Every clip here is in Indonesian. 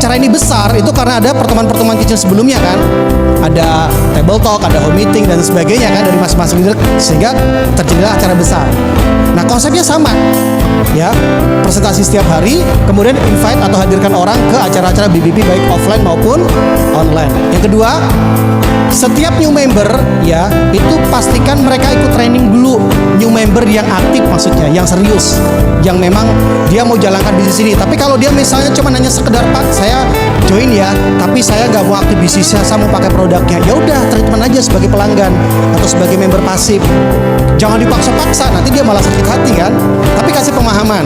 acara ini besar itu karena ada pertemuan-pertemuan kecil sebelumnya kan. Ada table talk, ada home meeting dan sebagainya kan dari masing-masing leader, sehingga terjadilah acara besar. Nah, konsepnya sama. Ya, presentasi setiap hari, kemudian invite atau hadirkan orang ke acara-acara BBP baik offline maupun online. Yang kedua, setiap new member ya, itu pastikan mereka ikut training dulu. New member yang aktif maksudnya, yang serius, yang memang dia mau jalankan bisnis ini. Tapi kalau dia misalnya cuma nanya sekedar, Pak, saya join ya, tapi saya nggak mau aktif bisnisnya, saya mau pakai produknya. Ya udah, treatment aja sebagai pelanggan atau sebagai member pasif. Jangan dipaksa-paksa, nanti dia malah sakit hati kan. Tapi kasih pemahaman,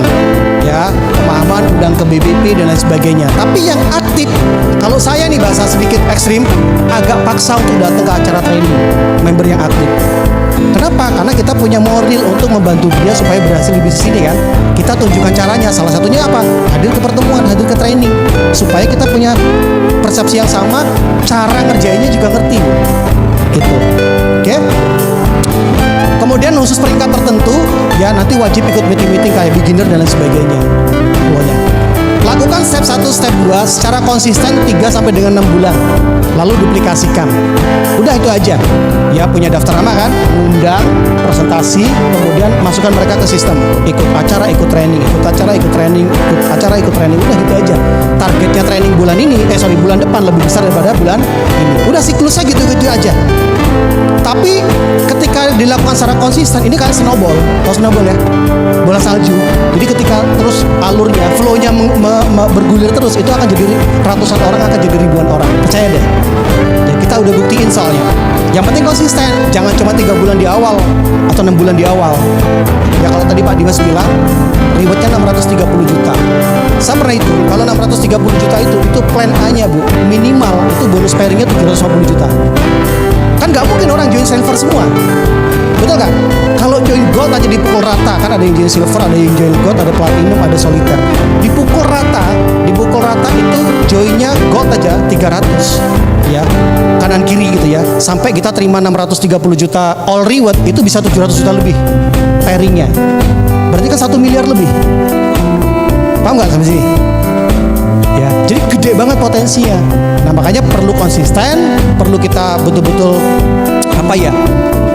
ya, pemahaman, undang ke BBP dan lain sebagainya. Tapi yang aktif, kalau saya nih bahasa sedikit ekstrim, agak paksa untuk datang ke acara training member yang aktif. Kenapa? Karena kita punya moral untuk membantu dia supaya berhasil di bisnis ini kan. Kita tunjukkan caranya. Salah satunya apa? Hadir ke pertemuan, hadir ke training, supaya kita punya persepsi yang sama, cara ngerjainnya juga ngerti, gitu. Oke? Kemudian khusus peringkat tertentu, ya nanti wajib ikut meeting-meeting kayak beginner dan lain sebagainya. Pokoknya lakukan step 1, step 2 secara konsisten 3 sampai dengan 6 bulan. Lalu duplikasikan. Udah itu aja. Ya punya daftar nama kan, undang, presentasi, kemudian masukkan mereka ke sistem. Ikut acara, ikut training, ikut acara, ikut training, ikut acara, ikut training. Udah gitu aja. Targetnya training bulan ini, bulan depan lebih besar daripada bulan ini. Udah siklusnya gitu-gitu aja. Tapi ketika dilakukan secara konsisten, ini kayak snowball. Kalau snowball ya, bola salju. Jadi ketika terus alurnya, flow-nya bergulir terus, itu akan jadi ratusan orang, akan jadi ribuan orang. Percaya deh. Ya kita udah buktiin soalnya. Yang penting konsisten, jangan cuma 3 bulan di awal atau 6 bulan di awal. Ya kalau tadi Pak Dimas bilang, rewardnya 630 juta. Saya pernah itu, kalau 630 juta itu plan A-nya Bu, minimal itu bonus pairingnya 750 juta. Kan nggak mungkin orang join silver semua, betul kan? Kalau join gold aja dipukul rata, kan ada yang join silver, ada yang join gold, ada platinum, ada soliter. Dipukul rata itu joinnya gold aja 300, ya kanan kiri gitu ya. Sampai kita terima 630 juta all reward itu bisa 700 juta lebih pairingnya. Berarti kan 1 miliar lebih. Paham nggak sampai sini? Ya, jadi gede banget potensinya. Nah makanya perlu konsisten, perlu kita betul-betul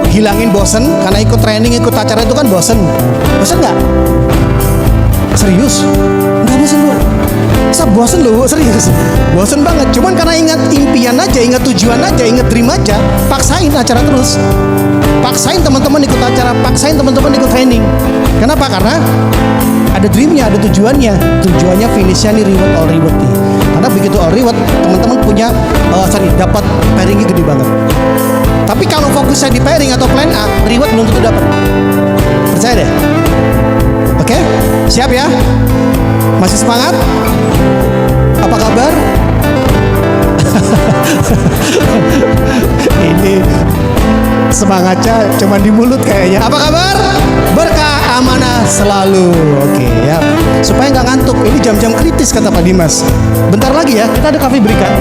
hilangin bosen. Karena ikut training, ikut acara itu kan bosen. Bosen nggak? Serius? Nggak bosen Bu? Saya bosen loh, serius. Bosen banget. Cuman karena ingat impian aja, ingat tujuan aja, ingat dream aja, paksain acara terus. Paksain teman-teman ikut acara, paksain teman-teman ikut training. Kenapa? Karena ada dreamnya, ada tujuannya. Tujuannya finishnya nih reward all reward nih. Karena begitu all reward, teman-teman punya dapat pairingnya gede banget. Tapi kalau fokusnya di pairing atau plan A, reward belum tentu dapat. Percaya deh. Oke? Siap ya? Masih semangat? Apa kabar? Ini semangatnya cuma di mulut kayaknya. Apa kabar? Berkah amanah selalu. Oke ya. Supaya nggak ngantuk. Ini jam-jam kritis kata Pak Dimas. Bentar lagi ya, kita ada kafe berikan.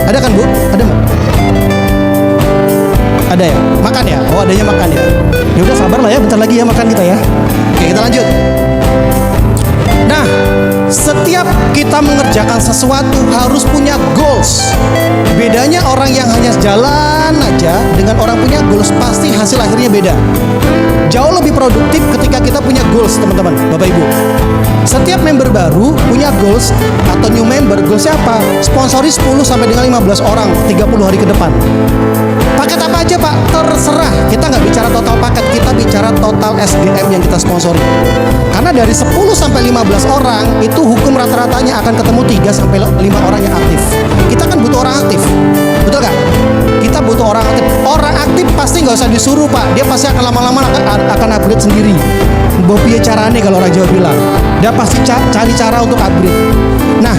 Ada kan Bu? Ada Mbak? Ada ya? Makan ya? Oh adanya makan ya. Ya udah sabar lah ya, bentar lagi ya makan kita ya. Oke kita lanjut. Nah, setiap kita mengerjakan sesuatu harus punya goals. Bedanya orang yang hanya jalan aja dengan orang punya goals, pasti hasil akhirnya beda. Jauh lebih produktif ketika kita punya goals, teman-teman, Bapak Ibu. Setiap member baru punya goals atau new member, goalsnya apa? Sponsori 10 sampai dengan 15 orang 30 hari ke depan. Paket apa aja Pak? Terserah. Kita nggak bicara total paket, kita bicara total SDM yang kita sponsori. Karena dari 10 sampai 15 orang itu hukum rata-ratanya akan ketemu 3 sampai 5 orang yang aktif. Kita kan butuh orang aktif, betul nggak? Kita butuh orang aktif. Orang aktif pasti nggak usah disuruh Pak, dia pasti akan lama-lama akan upgrade sendiri. Bopiye carane kalau orang Jawa bilang, dia pasti cari cara untuk upgrade. Nah,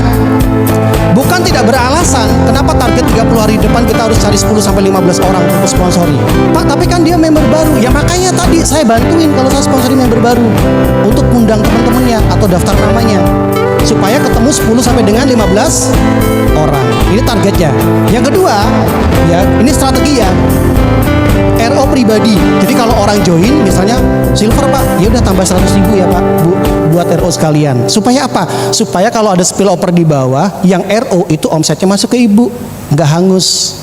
bukan tidak beralasan kenapa target 30 hari depan kita harus cari 10 sampai 15 orang untuk sponsori. Pak, tapi kan dia member baru. Ya makanya tadi saya bantuin kalau saya sponsori member baru untuk undang teman-temannya atau daftar namanya supaya ketemu 10 sampai dengan 15 orang. Ini targetnya. Yang kedua, ya, ini strategi ya. RO pribadi. Jadi kalau orang join misalnya silver Pak, ya udah tambah 100.000 ya Pak, Bu. buat RO sekalian. Supaya apa? Supaya kalau ada spillover di bawah, yang RO itu omsetnya masuk ke ibu, nggak hangus.